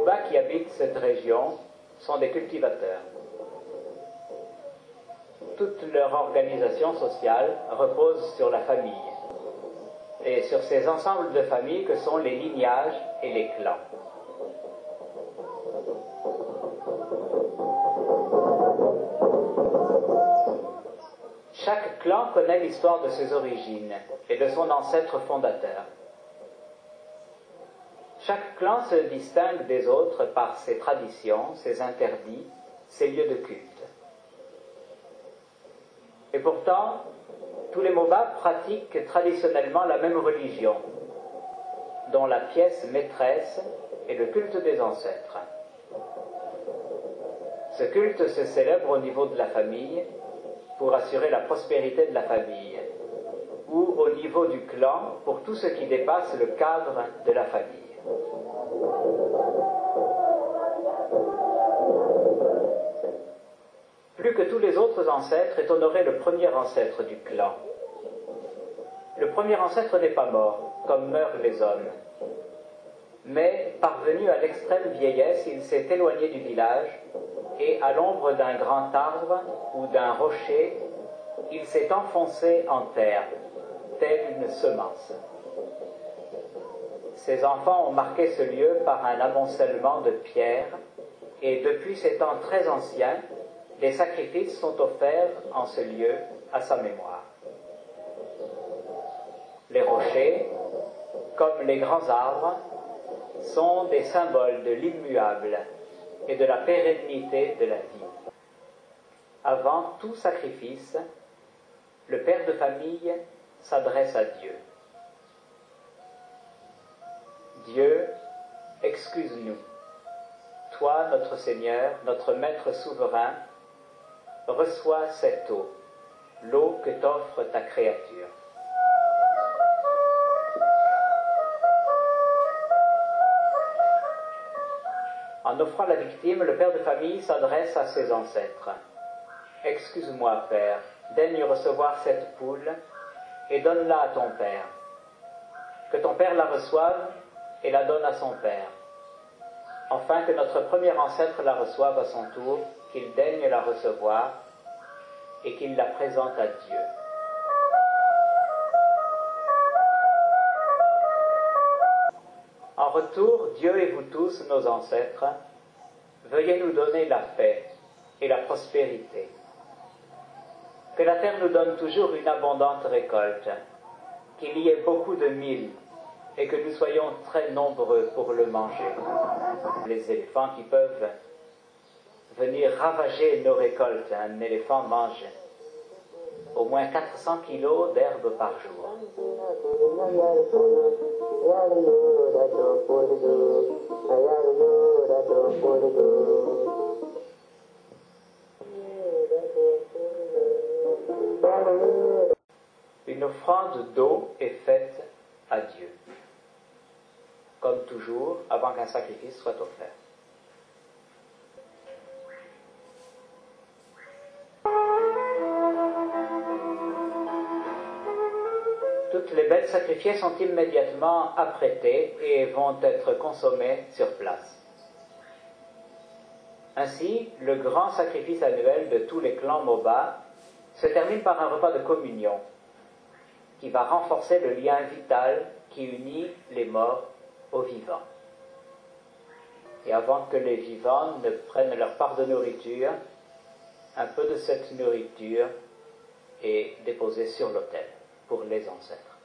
Moabs qui habitent cette région sont des cultivateurs. Toute leur organisation sociale repose sur la famille et sur ces ensembles de familles que sont les lignages et les clans. Chaque clan connaît l'histoire de ses origines et de son ancêtre fondateur. Chaque clan se distingue des autres par ses traditions, ses interdits, ses lieux de culte. Et pourtant, tous les Moabs pratiquent traditionnellement la même religion, dont la pièce maîtresse est le culte des ancêtres. Ce culte se célèbre au niveau de la famille pour assurer la prospérité de la famille, ou au niveau du clan pour tout ce qui dépasse le cadre de la famille. Plus que tous les autres ancêtres est honoré le premier ancêtre du clan. Le premier ancêtre n'est pas mort, comme meurent les hommes, mais parvenu à l'extrême vieillesse, il s'est éloigné du village et à l'ombre d'un grand arbre ou d'un rocher, il s'est enfoncé en terre, telle une semence. Ses enfants ont marqué ce lieu par un amoncellement de pierres, et depuis ces temps très anciens, des sacrifices sont offerts en ce lieu à sa mémoire. Les rochers, comme les grands arbres, sont des symboles de l'immuable et de la pérennité de la vie. Avant tout sacrifice, le père de famille s'adresse à Dieu. Dieu, excuse-nous. Toi, notre Seigneur, notre Maître souverain, reçois cette eau, l'eau que t'offre ta créature. En offrant la victime, le père de famille s'adresse à ses ancêtres. Excuse-moi, Père, daigne recevoir cette poule et donne-la à ton Père. Que ton Père la reçoive et la donne à son Père. Enfin, que notre premier ancêtre la reçoive à son tour, qu'il daigne la recevoir et qu'il la présente à Dieu. En retour, Dieu et vous tous, nos ancêtres, veuillez nous donner la paix et la prospérité. Que la terre nous donne toujours une abondante récolte, qu'il y ait beaucoup de mil et que nous soyons très nombreux pour le manger. Les éléphants qui peuvent venir ravager nos récoltes, un éléphant mange au moins 400 kilos d'herbe par jour. Une offrande d'eau est faite à Dieu, comme toujours, avant qu'un sacrifice soit offert. Toutes les bêtes sacrifiées sont immédiatement apprêtées et vont être consommées sur place. Ainsi, le grand sacrifice annuel de tous les clans Moabs se termine par un repas de communion qui va renforcer le lien vital qui unit les morts aux vivants. Et avant que les vivants ne prennent leur part de nourriture, un peu de cette nourriture est déposée sur l'autel pour les ancêtres.